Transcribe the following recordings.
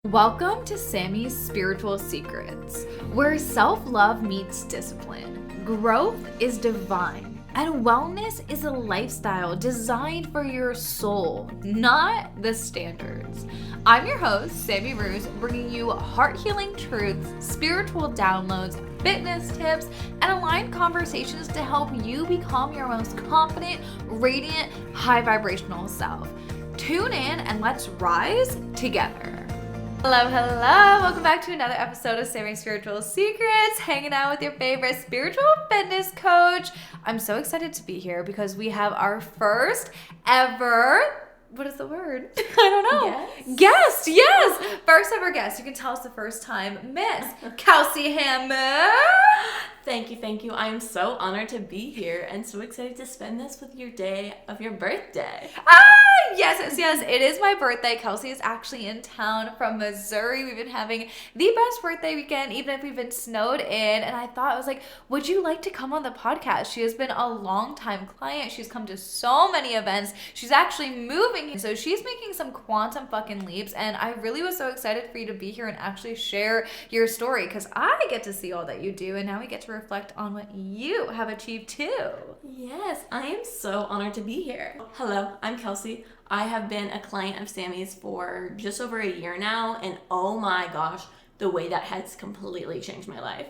Welcome to Sami's Spiritual Secrets, where self-love meets discipline, growth is divine, and wellness is a lifestyle designed for your soul, not the standards. I'm your host, Sami Ruse, bringing you heart-healing truths, spiritual downloads, fitness tips, and aligned conversations to help you become your most confident, radiant, high vibrational self. Tune in and let's rise together. Hello, welcome back to another episode of Sami's Spiritual Secrets, hanging out with your favorite spiritual fitness coach. I'm so excited to be here because we have our first ever, what is the word? I don't know. Guest, yes. First ever guest. You can tell us the first time, Miss Kelsey Hammack. Thank you. I'm so honored to be here and so excited to spend this with your day of your birthday. Yes. It is my birthday. Kelsey is actually in town from Missouri. We've been having the best birthday weekend, even if we've been snowed in. And I thought, I was like, would you like to come on the podcast? She has been a long-time client. She's come to so many events. She's actually moving. So she's making some quantum fucking leaps. And I really was so excited for you to be here and actually share your story because I get to see all that you do. And now we get to reflect on what you have achieved too. Yes, I am so honored to be here. Hello, I'm Kelsey. I have been a client of Sami's for just over a year now, and oh my gosh, the way that has completely changed my life.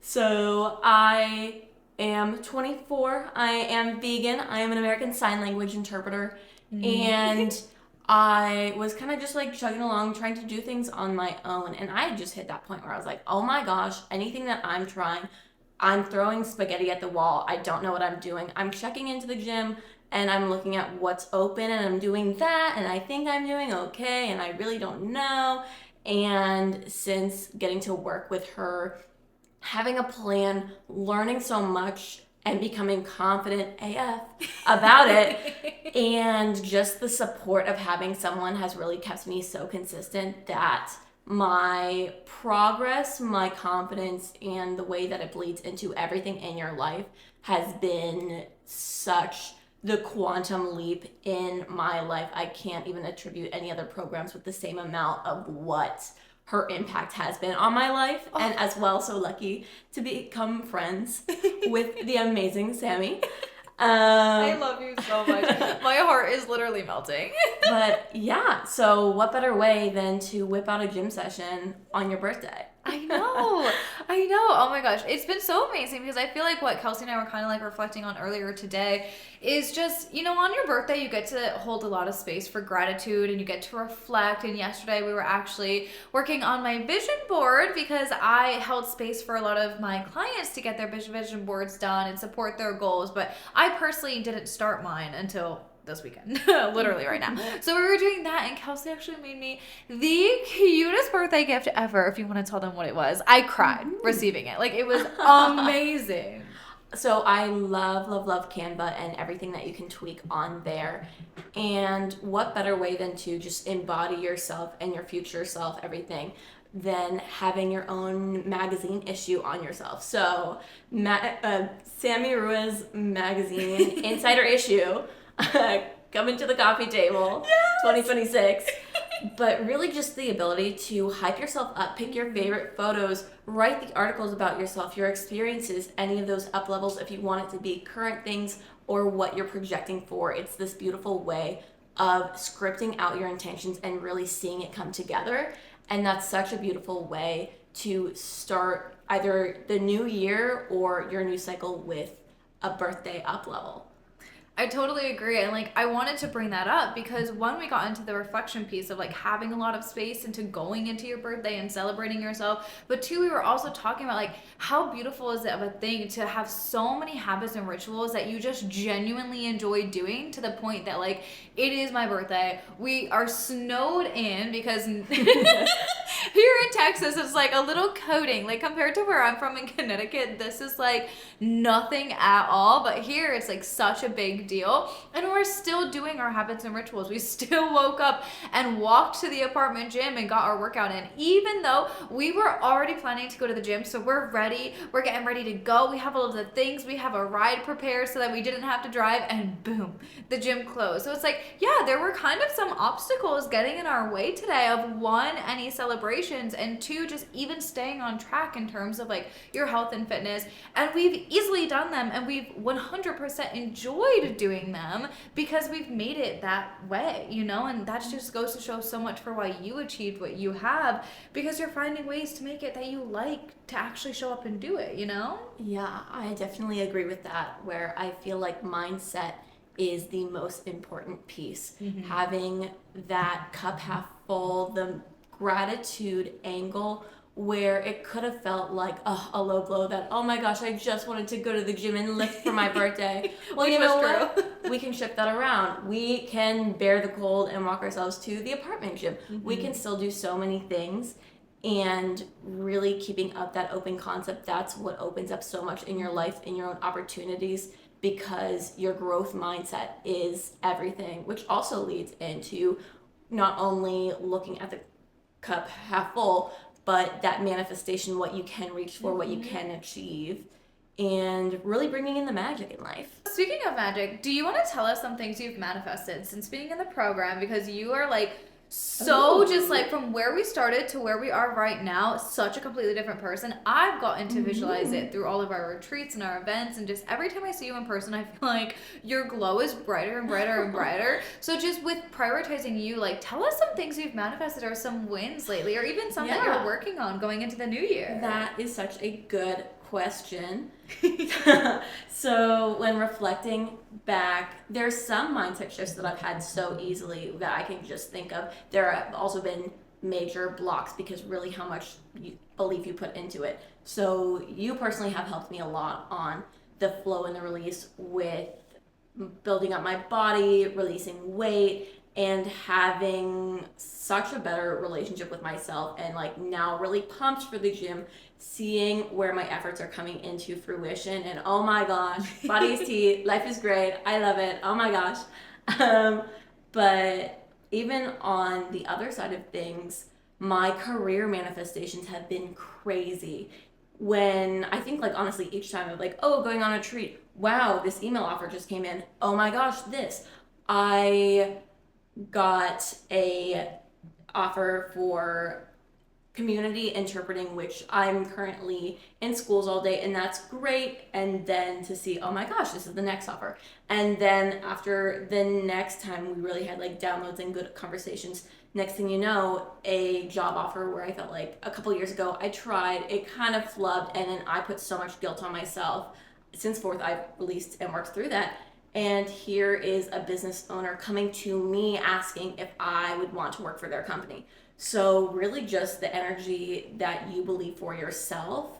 So I am 24. I am vegan. I am an American Sign Language interpreter, and I was kind of just like chugging along, trying to do things on my own, and I had just hit that point where I was like, oh my gosh, anything that I'm trying, I'm throwing spaghetti at the wall. I don't know what I'm doing. I'm checking into the gym and I'm looking at what's open and I'm doing that and I think I'm doing okay and I really don't know. And since getting to work with her, having a plan, learning so much and becoming confident AF about it and just the support of having someone has really kept me so consistent that my progress, my confidence, and the way that it bleeds into everything in your life has been such the quantum leap in my life. I can't even attribute any other programs with the same amount of what her impact has been on my life. And as well, so lucky to become friends with the amazing Sami. I love you so much. My heart is literally melting. But yeah, so what better way than to whip out a gym session on your birthday? I know. Oh my gosh. It's been so amazing because I feel like what Kelsey and I were kind of like reflecting on earlier today is just, on your birthday, you get to hold a lot of space for gratitude and you get to reflect. And yesterday we were actually working on my vision board because I held space for a lot of my clients to get their vision boards done and support their goals. But I personally didn't start mine until this weekend, literally right now. So we were doing that and Kelsey actually made me the cutest birthday gift ever. If you want to tell them what it was, I cried receiving it. Like it was amazing. So I love Canva and everything that you can tweak on there. And what better way than to just embody yourself and your future self, everything, than having your own magazine issue on yourself. So Sami Ruse magazine insider issue coming to the coffee table, yes! 2026. But really just the ability to hype yourself up, pick your favorite photos, write the articles about yourself, your experiences, any of those up levels if you want it to be current things or what you're projecting for. It's this beautiful way of scripting out your intentions and really seeing it come together. And that's such a beautiful way to start either the new year or your new cycle with a birthday up level. I totally agree. And I wanted to bring that up because one, we got into the reflection piece of having a lot of space into going into your birthday and celebrating yourself. But two, we were also talking about how beautiful is it of a thing to have so many habits and rituals that you just genuinely enjoy doing to the point that it is my birthday. We are snowed in because here in Texas, it's like a little coating. Like compared to where I'm from in Connecticut, this is like nothing at all. But here it's like such a big deal. And we're still doing our habits and rituals. We still woke up and walked to the apartment gym and got our workout in, even though we were already planning to go to the gym. So we're ready. We're getting ready to go. We have all of the things. We have a ride prepared so that we didn't have to drive, and boom, the gym closed. So it's like, yeah, there were kind of some obstacles getting in our way today of one, any celebrations, and two, just even staying on track in terms of like your health and fitness. And we've easily done them, and we've 100% enjoyed doing them because we've made it that way, you know? And that just goes to show so much for why you achieved what you have, because you're finding ways to make it that you like to actually show up and do it, you know? Yeah, I definitely agree with that, where I feel like mindset is the most important piece. Having that cup half full, the gratitude angle, where it could have felt like a low blow that, oh my gosh, I just wanted to go to the gym and lift for my birthday. Well, you know what? We can shift that around. We can bear the cold and walk ourselves to the apartment gym. We can still do so many things, and really keeping up that open concept, that's what opens up so much in your life, in your own opportunities, because your growth mindset is everything, which also leads into not only looking at the cup half full, but that manifestation, what you can reach for, what you can achieve, and really bringing in the magic in life. Speaking of magic, do you want to tell us some things you've manifested since being in the program? Because you are like just like from where we started to where we are right now, such a completely different person. I've gotten to visualize it through all of our retreats and our events, and just every time I see you in person, I feel like your glow is brighter and brighter and brighter. So just with prioritizing you, like tell us some things you've manifested or some wins lately, or even some that you're working on going into the new year. That is such a good question. So when reflecting back, there's some mindset shifts that I've had so easily that I can just think of. There have also been major blocks because really how much belief you put into it. So you personally have helped me a lot on the flow and the release with building up my body, releasing weight, and having such a better relationship with myself, and like now really pumped for the gym, seeing where my efforts are coming into fruition, and oh my gosh, body is tea, life is great, I love it, oh my gosh. But even on the other side of things, my career manifestations have been crazy. When I think like honestly each time I'm like, oh, going on a treat, wow, this email offer just came in, oh my gosh, this. I got a offer for community interpreting, which I'm currently in schools all day, and that's great. And then to see, oh my gosh, this is the next offer. And then after the next time we really had like downloads and good conversations, next thing you know, a job offer where I felt like a couple years ago I tried, it kind of flubbed, and then I put so much guilt on myself. Since fourth, I've released and worked through that. And here is a business owner coming to me asking if I would want to work for their company. So really just the energy that you believe for yourself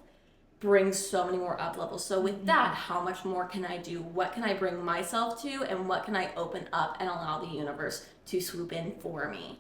brings so many more up levels. So with that, how much more can I do? What can I bring myself to? And what can I open up and allow the universe to swoop in for me?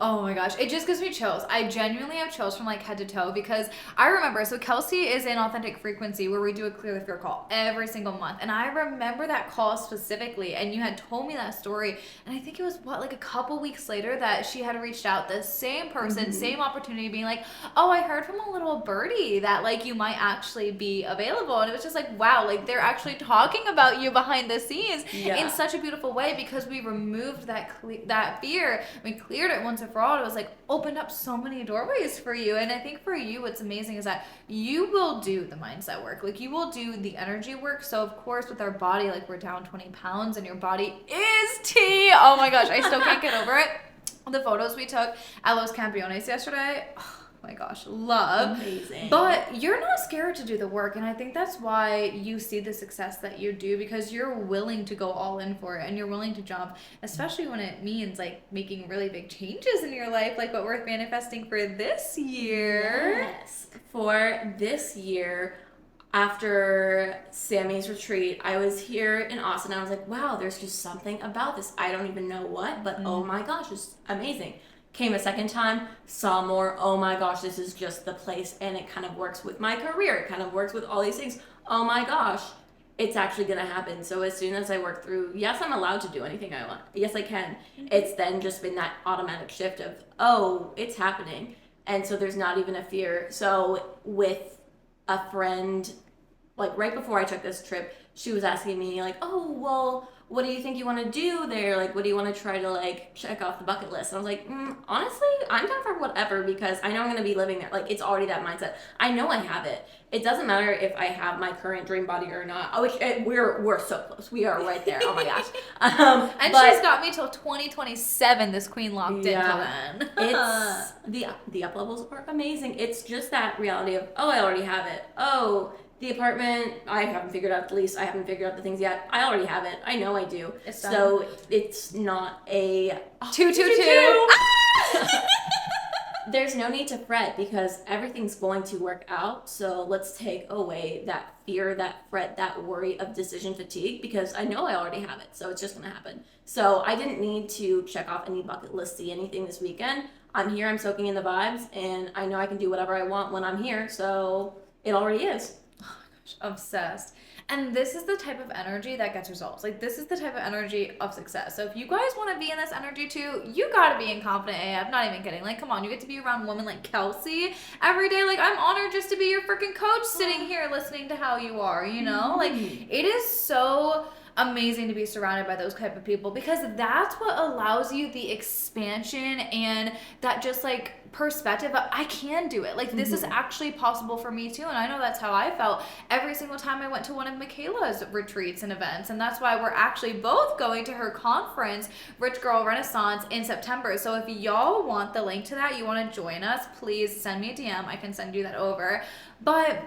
Oh my gosh, it just gives me chills. I genuinely have chills from like head to toe, because I remember, so Kelsey is in Authentic Frequency where we do a Clear the Fear call every single month. And I remember that call specifically, and you had told me that story. And I think it was like a couple weeks later that she had reached out, the same person, same opportunity, being like, oh, I heard from a little birdie that like you might actually be available. And it was just like, wow, like they're actually talking about you behind the scenes in such a beautiful way, because we removed that fear. We cleared it once and for all. It was like opened up so many doorways for you. And I think for you, what's amazing is that you will do the mindset work, like you will do the energy work. So of course with our body, like we're down 20 pounds and your body is tea. Oh my gosh, I still can't get over it. The photos we took at Los Campeones yesterday, my gosh, love. Amazing. But you're not scared to do the work, and I think that's why you see the success that you do, because you're willing to go all in for it, and you're willing to jump, especially when it means like making really big changes in your life, like what we're manifesting for this year. Yes, for this year, after Sami's retreat, I was here in Austin. I was like, wow, there's just something about this. I don't even know what, but oh my gosh, it's amazing. Came a second time, saw more, oh my gosh, this is just the place, and it kind of works with my career, it kind of works with all these things. Oh my gosh, it's actually gonna happen. So as soon as I work through, yes, I'm allowed to do anything I want. Yes, I can. It's then just been that automatic shift of, oh, it's happening. And so there's not even a fear. So with a friend, like right before I took this trip, she was asking me like, oh, well, what do you think you want to do there? Like, what do you want to try to like check off the bucket list? And I was like, honestly, I'm down for whatever, because I know I'm going to be living there. Like, it's already that mindset. I know I have it. It doesn't matter if I have my current dream body or not. We're so close. We are right there. Oh my gosh. And she's got me till 2027. This queen locked in till then. It's the up levels are amazing. It's just that reality of, oh, I already have it. Oh, the apartment, I haven't figured out the lease. I haven't figured out the things yet. I already have it. I know I do. So it's not a 222. There's no need to fret, because everything's going to work out. So let's take away that fear, that fret, that worry of decision fatigue, because I know I already have it. So it's just going to happen. So I didn't need to check off any bucket list, see anything this weekend. I'm here, I'm soaking in the vibes, and I know I can do whatever I want when I'm here. So it already is. Obsessed. And this is the type of energy that gets results. Like, this is the type of energy of success. So if you guys want to be in this energy too, you gotta be in Confident AF. Not even kidding. Like, come on, you get to be around women like Kelsey every day. Like, I'm honored just to be your freaking coach, sitting here listening to how you are, you know? Like, it is so amazing to be surrounded by those type of people, because that's what allows you the expansion and that just like perspective of, I can do it. Like, this is actually possible for me too. And I know that's how I felt every single time I went to one of Michaela's retreats and events. And that's why we're actually both going to her conference, Rich Girl Renaissance, in September. So if y'all want the link to that, you want to join us, please send me a DM. I can send you that over. But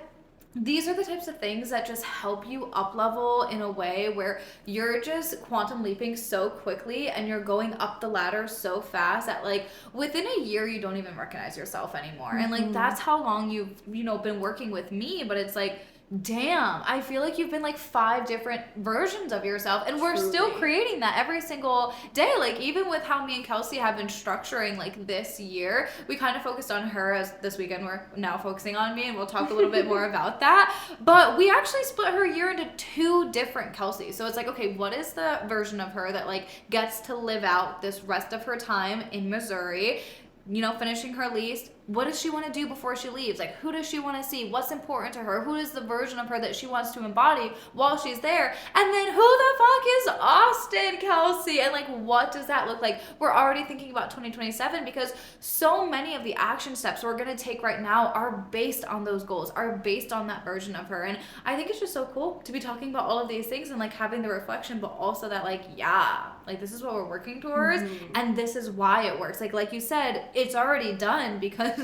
these are the types of things that just help you up level in a way where you're just quantum leaping so quickly and you're going up the ladder so fast that like within a year you don't even recognize yourself anymore. And like, that's how long you've, you know, been working with me. But it's like, damn, I feel like you've been like 5 different versions of yourself, and we're still creating that every single day. Like, even with how me and Kelsey have been structuring like this year, we kind of focused on her, as this weekend we're now focusing on me, and we'll talk a little bit more about that. But we actually split her year into 2 different Kelseys. So it's like, okay, what is the version of her that like gets to live out this rest of her time in Missouri, you know, finishing her lease? What does she want to do before she leaves? Like, who does she want to see? What's important to her? Who is the version of her that she wants to embody while she's there? And then who the fuck is Austin, Kelsey? And like, what does that look like? We're already thinking about 2027, because so many of the action steps we're going to take right now are based on those goals, are based on that version of her. And I think it's just so cool to be talking about all of these things and like having the reflection, but also that like, yeah, like this is what we're working towards, and this is why it works. Like you said, it's already done because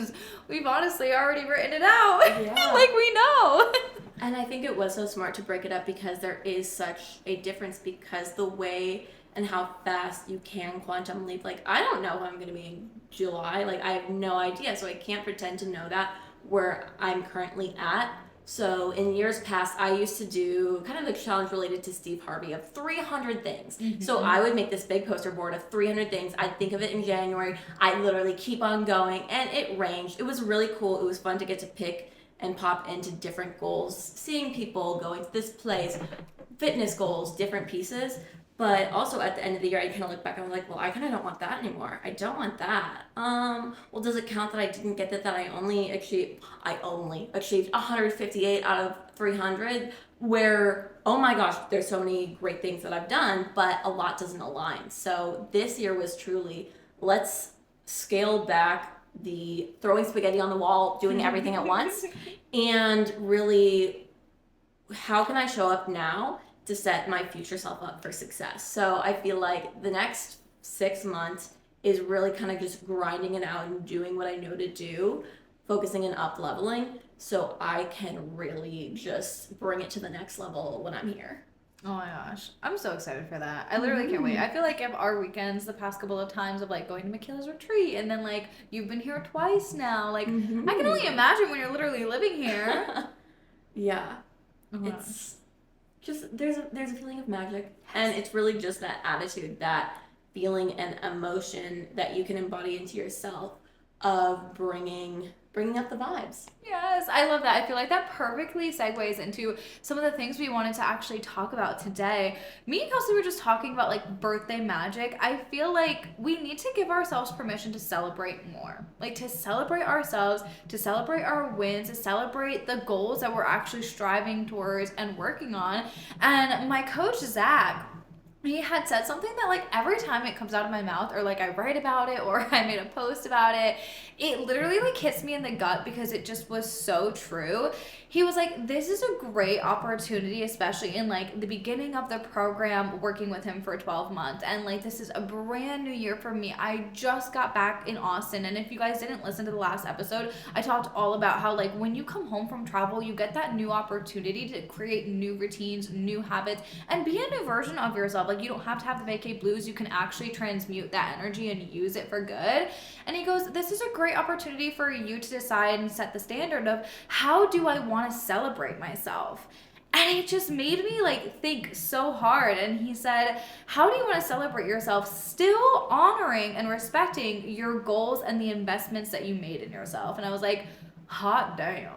we've honestly already written it out. Yeah. Like, we know. And I think it was so smart to break it up, because there is such a difference, because the way and how fast you can quantum leap, like, I don't know who I'm going to be in July. Like, I have no idea. So I can't pretend to know that where I'm currently at. So in years past, I used to do kind of the challenge related to Steve Harvey of 300 things. So I would make this big poster board of 300 things. I'd think of it in January. I'd literally keep on going, and it ranged. It was really cool. It was fun to get to pick and pop into different goals, seeing people going to this place, fitness goals, different pieces. But also at the end of the year, I kind of look back and I'm like, well, I kind of don't want that anymore. I don't want that. Well, does it count that I didn't get that I only achieved 158 out of 300, where, oh my gosh, there's so many great things that I've done, but a lot doesn't align. So this year was truly, let's scale back the throwing spaghetti on the wall, doing everything at once, and really, how can I show up now to set my future self up for success? So I feel like the next 6 months is really kind of just grinding it out and doing what I know to do, focusing and up leveling, so I can really just bring it to the next level when I'm here. Oh my gosh, I'm so excited for that. I literally can't wait. I feel like our weekends, the past couple of times of like going to Michaela's retreat, and then like you've been here twice now. Like, I can only imagine when you're literally living here. Yeah. Oh, it's just, there's a feeling of magic, and it's really just that attitude that feeling and emotion that you can embody into yourself of bringing up the vibes. Yes, I love that. I feel like that perfectly segues into some of the things we wanted to actually talk about today. Me and Kelsey were just talking about like birthday magic. I feel like we need to give ourselves permission to celebrate more. Like to celebrate ourselves, to celebrate our wins, to celebrate the goals that we're actually striving towards and working on. And my coach, Zach, he had said something that like every time it comes out of my mouth or like I write about it or I made a post about it, it literally like hits me in the gut because it just was so true. He was like, this is a great opportunity, especially in like the beginning of the program, working with him for 12 months. And like, this is a brand new year for me. I just got back in Austin. And if you guys didn't listen to the last episode, I talked all about how like when you come home from travel, you get that new opportunity to create new routines, new habits, and be a new version of yourself. Like you don't have to have the vacay blues. You can actually transmute that energy and use it for good. And he goes, this is a great opportunity for you to decide and set the standard of how do I want to celebrate myself? And it just made me like think so hard. And he said, how do you want to celebrate yourself, still honoring and respecting your goals and the investments that you made in yourself? And I was like, hot damn.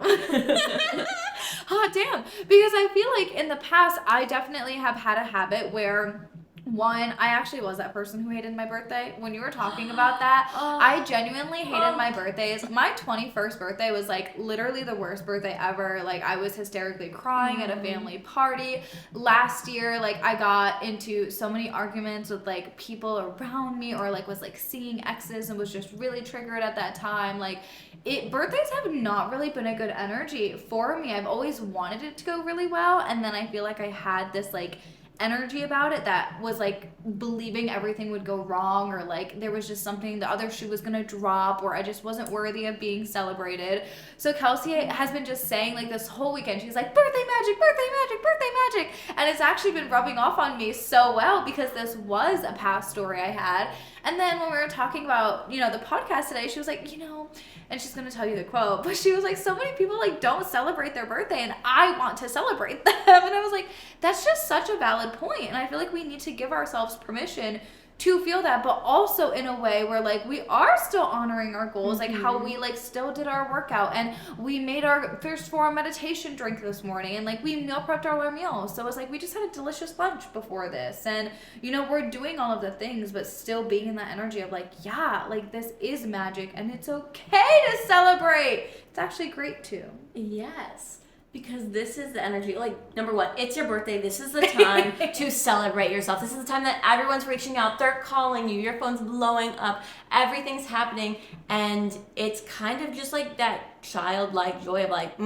Hot damn. Because I feel like in the past, I definitely have had a habit where one, I actually was that person who hated my birthday. When you were talking about that, I genuinely hated my birthdays. My 21st birthday was like literally the worst birthday ever. Like I was hysterically crying at a family party. Last year, like I got into so many arguments with like people around me or like was like seeing exes and was just really triggered at that time. Like birthdays have not really been a good energy for me. I've always wanted it to go really well. And then I feel like I had this like energy about it that was like believing everything would go wrong or like there was just something, the other shoe was gonna drop or I just wasn't worthy of being celebrated. So Kelsey has been just saying like this whole weekend, she's like, birthday magic, birthday magic, birthday magic. And it's actually been rubbing off on me so well because this was a past story I had. And then when we were talking about, you know, the podcast today, she was like, you know, and she's going to tell you the quote, but she was like, so many people like don't celebrate their birthday and I want to celebrate them. And I was like, that's just such a valid point. And I feel like we need to give ourselves permission to feel that, but also in a way where like we are still honoring our goals, like how we like still did our workout and we made our first Phorm meditation drink this morning and like we meal prepped our meal. So it's like we just had a delicious lunch before this and you know we're doing all of the things but still being in that energy of like, yeah, like this is magic and it's okay to celebrate. It's actually great too. Yes. Because this is the energy, like, number one, it's your birthday. This is the time to celebrate yourself. This is the time that everyone's reaching out. They're calling you. Your phone's blowing up. Everything's happening. And it's kind of just like that childlike joy of like,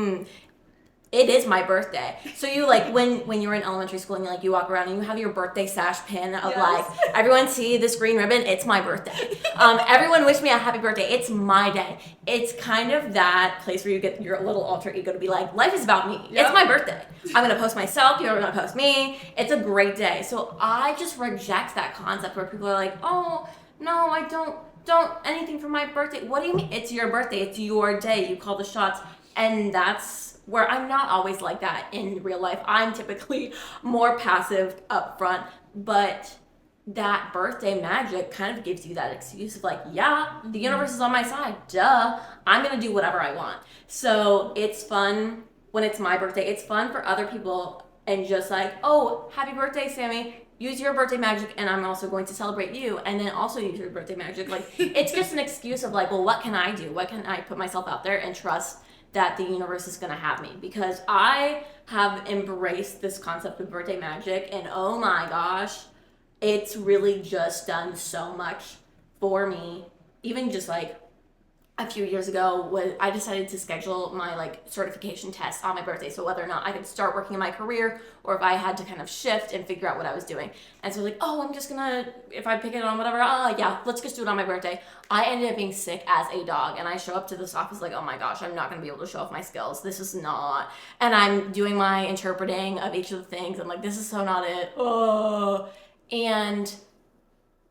it is my birthday. So you like when you were in elementary school and you like you walk around and you have your birthday sash pin of like everyone see this green ribbon, it's my birthday. Everyone wish me a happy birthday. It's my day. It's kind of that place where you get your little alter ego to be like, life is about me. Yep. It's my birthday. I'm gonna post myself, you're gonna post me. It's a great day. So I just reject that concept where people are like, oh no, I don't anything for my birthday. What do you mean? It's your birthday, it's your day, you call the shots. And that's where I'm not always like that in real life. I'm typically more passive up front, but that birthday magic kind of gives you that excuse of like, yeah, the universe is on my side. Duh, I'm gonna do whatever I want. So it's fun when it's my birthday. It's fun for other people and just like, oh, happy birthday, Sammy. Use your birthday magic and I'm also going to celebrate you and then also use your birthday magic. Like it's just an excuse of like, well, what can I do? What can I put myself out there and trust that the universe is going to have me? Because I have embraced this concept of birthday magic and oh my gosh, it's really just done so much for me. Even just like a few years ago when I decided to schedule my like certification test on my birthday, so whether or not I could start working in my career or if I had to kind of shift and figure out what I was doing. And so like, oh, I'm just gonna, if I pick it on whatever, yeah, let's just do it on my birthday. I ended up being sick as a dog and I show up to this office like, oh my gosh, I'm not gonna be able to show off my skills. This is not, and I'm doing my interpreting of each of the things. I'm like, this is so not it. And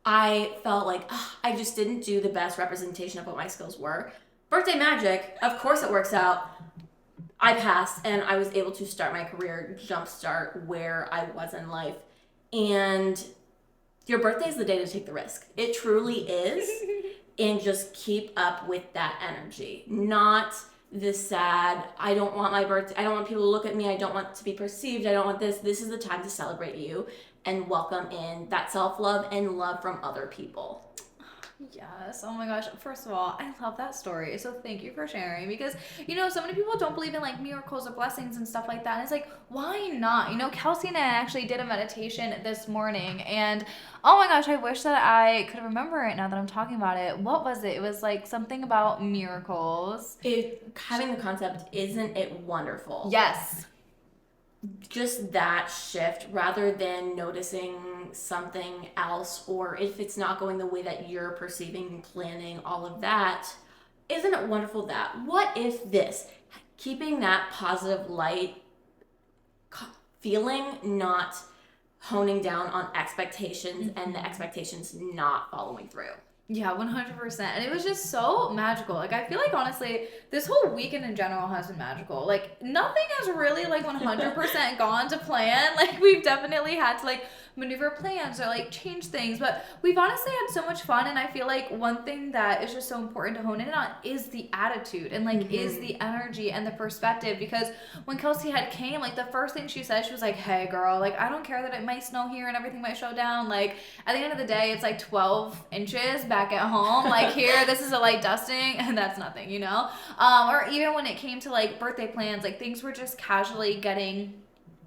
I felt like I just didn't do the best representation of what my skills were. Birthday magic, of course it works out. I passed and I was able to start my career, jumpstart where I was in life. And your birthday is the day to take the risk. It truly is. And just keep up with that energy. Not this sad, I don't want my birthday, I don't want people to look at me, I don't want to be perceived, I don't want this. This is the time to celebrate you and welcome in that self-love and love from other people. Yes. Oh my gosh. First of all, I love that story. So thank you for sharing, because, you know, so many people don't believe in like miracles or blessings and stuff like that. And it's like, why not? You know, Kelsey and I actually did a meditation this morning, and oh my gosh, I wish that I could remember it now that I'm talking about it. What was it? It was like something about miracles. Having the concept, isn't it wonderful? Yes. Just that shift, rather than noticing something else, or if it's not going the way that you're perceiving, planning, all of that. Isn't it wonderful that, what if this, keeping that positive light feeling, not honing down on expectations and the expectations not following through. Yeah, 100%. And it was just so magical. Like, I feel like, honestly, this whole weekend in general has been magical. Like, nothing has really, like, 100% gone to plan. Like, we've definitely had to, like, maneuver plans or, like, change things. But we've honestly had so much fun. And I feel like one thing that is just so important to hone in on is the attitude and, like, is the energy and the perspective. Because when Kelsey had came, like, the first thing she said, she was like, hey, girl, like, I don't care that it might snow here and everything might slow down. Like, at the end of the day, it's, like, 12 inches back at home. Like, here, this is a light dusting, and that's nothing, you know? Or even when it came to, like, birthday plans, like, things were just casually getting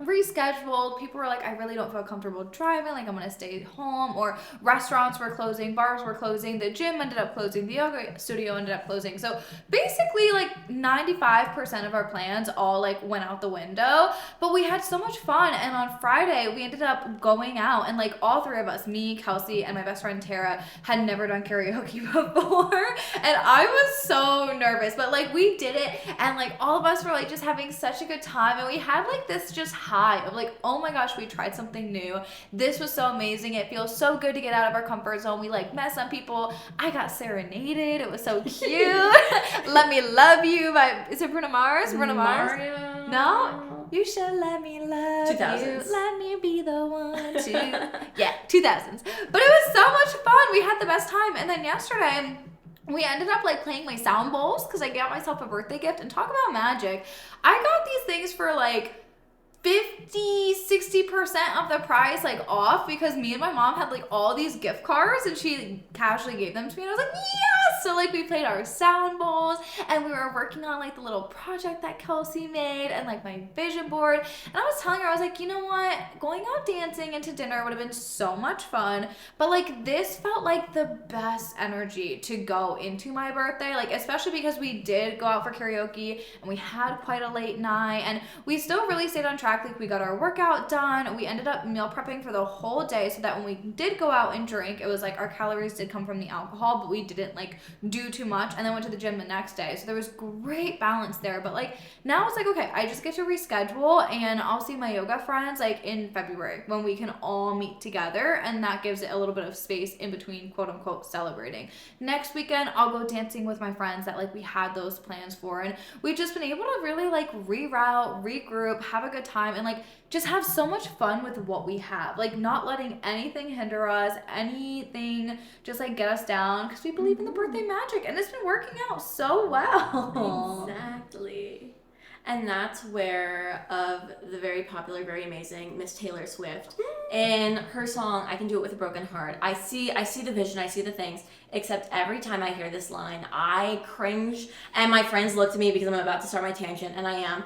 rescheduled. People were like, I really don't feel comfortable driving, like I'm gonna stay home. Or restaurants were closing, bars were closing, the gym ended up closing, the yoga studio ended up closing. So basically, like 95% of our plans all like went out the window, but we had so much fun. And on Friday we ended up going out, and like all three of us, me, Kelsey, and my best friend Tara, had never done karaoke before, and I was so nervous, but like we did it, and like all of us were like just having such a good time, and we had like this just high of like, oh my gosh, we tried something new. This was so amazing. It feels so good to get out of our comfort zone. We like met some people. I got serenaded. It was so cute. Let Me Love You by, is it Bruno Mars? Bruno Mars? No? You should let me love 2000s. you. Let me be the one to. Yeah, 2000s. But it was so much fun. We had the best time. And then yesterday, we ended up like playing my sound bowls because I got myself a birthday gift. And talk about magic. I got these things for like 50-60% of the price like off, because me and my mom had like all these gift cards and she casually gave them to me, and I was like, yes. So like we played our sound bowls, and we were working on like the little project that Kelsey made and like my vision board. And I was telling her, I was like, you know what, going out dancing into dinner would have been so much fun, but like this felt like the best energy to go into my birthday, like especially because we did go out for karaoke and we had quite a late night, and we still really stayed on track. Like we got our workout done. We ended up meal prepping for the whole day so that when we did go out and drink, it was like our calories did come from the alcohol, but we didn't like do too much, and then went to the gym the next day. So there was great balance there. But like now it's like, okay, I just get to reschedule, and I'll see my yoga friends like in February when we can all meet together, and that gives it a little bit of space in between quote unquote celebrating. Next weekend I'll go dancing with my friends that like we had those plans for, and we've just been able to really like reroute, regroup, have a good time, and like just have so much fun with what we have, like not letting anything hinder us, anything just like get us down, because we believe in the birthday magic, and it's been working out so well. Exactly. And that's where of the very popular, very amazing Miss Taylor Swift, and her song I Can Do It With a Broken Heart. I see the vision, I see the things, except every time I hear this line, I cringe, and my friends look to me because I'm about to start my tangent, and I am.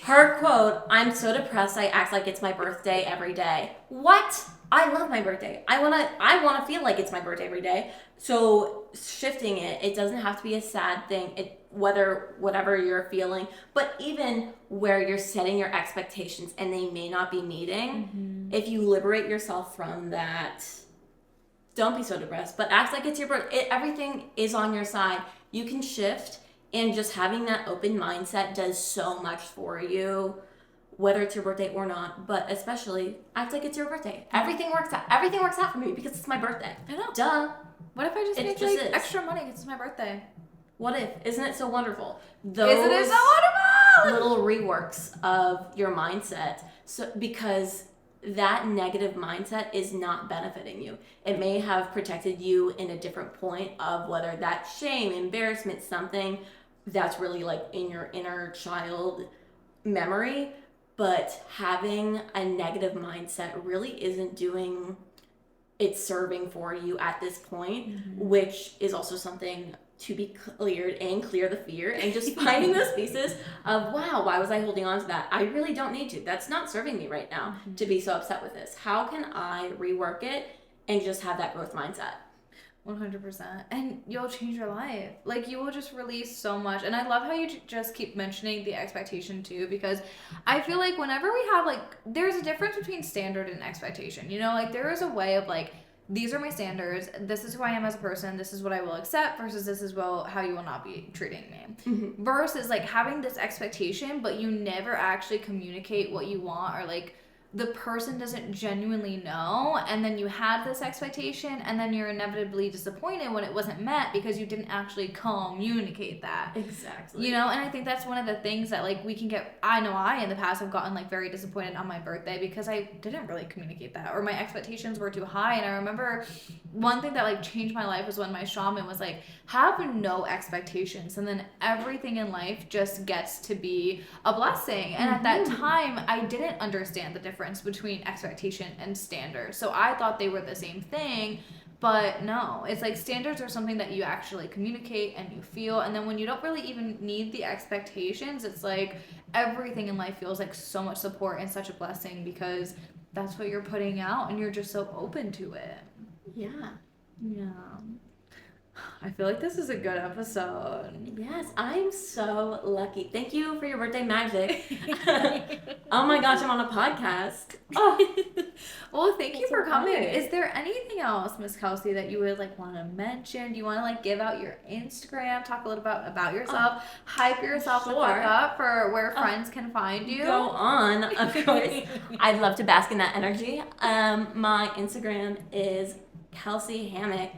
Her quote, I'm so depressed I act like it's my birthday every day. What? I love my birthday. I wanna feel like it's my birthday every day. So shifting it doesn't have to be a sad thing. Whatever you're feeling, but even where you're setting your expectations and they may not be meeting, if you liberate yourself from that, don't be so depressed, but act like it's your birthday. Everything is on your side. You can shift, and just having that open mindset does so much for you, whether it's your birthday or not, but especially act like it's your birthday. Everything works out. Everything works out for me because it's my birthday. I know. Duh. What if I just make like extra money because it's my birthday? What if? Isn't it so wonderful? Isn't it so wonderful? Little reworks of your mindset. So because that negative mindset is not benefiting you. It may have protected you in a different point of whether that's shame, embarrassment, something that's really like in your inner child memory, but having a negative mindset really isn't doing it's serving for you at this point, which is also something to be cleared and clear the fear and just finding those pieces of, wow, why was I holding on to that? I really don't need to. That's not serving me right now to be so upset with this. How can I rework it and just have that growth mindset? 100%. And you'll change your life. Like, you will just release so much. And I love how you just keep mentioning the expectation too, because I feel like whenever we have, like, there's a difference between standard and expectation. You know, like, there is a way of, like, these are my standards, this is who I am as a person, this is what I will accept, versus this is how you will not be treating me. Versus, like, having this expectation, but you never actually communicate what you want, or, like, the person doesn't genuinely know, and then you have this expectation, and then you're inevitably disappointed when it wasn't met because you didn't actually communicate that. Exactly. You know, and I think that's one of the things that, like, we can get, I know I in the past have gotten, like, very disappointed on my birthday because I didn't really communicate that, or my expectations were too high. And I remember one thing that, like, changed my life was when my shaman was like, have no expectations, and then everything in life just gets to be a blessing. And at that time, I didn't understand the difference between expectation and standard. So I thought they were the same thing, but no. It's like standards are something that you actually communicate and you feel, and then when you don't really even need the expectations, it's like everything in life feels like so much support and such a blessing because that's what you're putting out and you're just so open to it. Yeah. I feel like this is a good episode. Yes, I'm so lucky. Thank you for your birthday magic. Oh my gosh, I'm on a podcast. Oh. Well, thank you for so coming. funny. Is there anything else, Miss Kelsey, that you would like want to mention? Do you want to like give out your Instagram, talk a little about yourself, hype yourself the fuck up for where friends can find you? Go on, of course. I'd love to bask in that energy. My Instagram is Kelsey Hammack.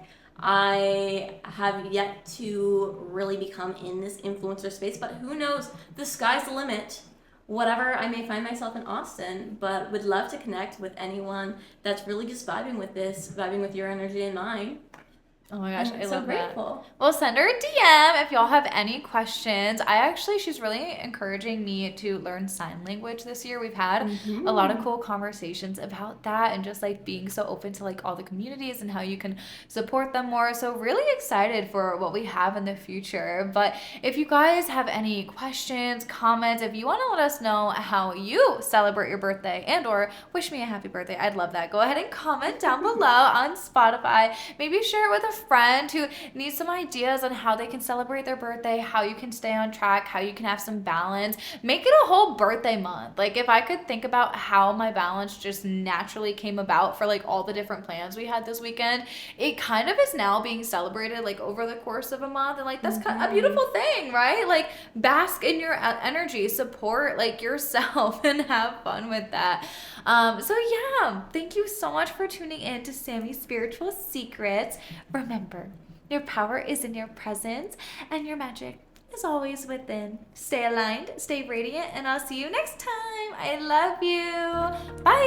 I have yet to really become in this influencer space, but who knows? The sky's the limit. Whatever I may find myself in Austin, but would love to connect with anyone that's really just vibing with this, vibing with your energy and mine. Oh my gosh, I love that. Grateful. Well, send her a DM if y'all have any questions. She's really encouraging me to learn sign language this year. We've had a lot of cool conversations about that and just like being so open to like all the communities and how you can support them more. So really excited for what we have in the future. But if you guys have any questions, comments, if you want to let us know how you celebrate your birthday and or wish me a happy birthday, I'd love that. Go ahead and comment down below on Spotify. Maybe share it with a friend who needs some ideas on how they can celebrate their birthday, how you can stay on track, how you can have some balance. Make it a whole birthday month. Like if I could think about how my balance just naturally came about for like all the different plans we had this weekend, it kind of is now being celebrated like over the course of a month, and like that's kind of a beautiful thing, right? Like bask in your energy, support like yourself and have fun with that. So yeah, thank you so much for tuning in to Sami's Spiritual Secrets. Remember, your power is in your presence and your magic is always within. Stay aligned, stay radiant, and I'll see you next time. I love you. Bye.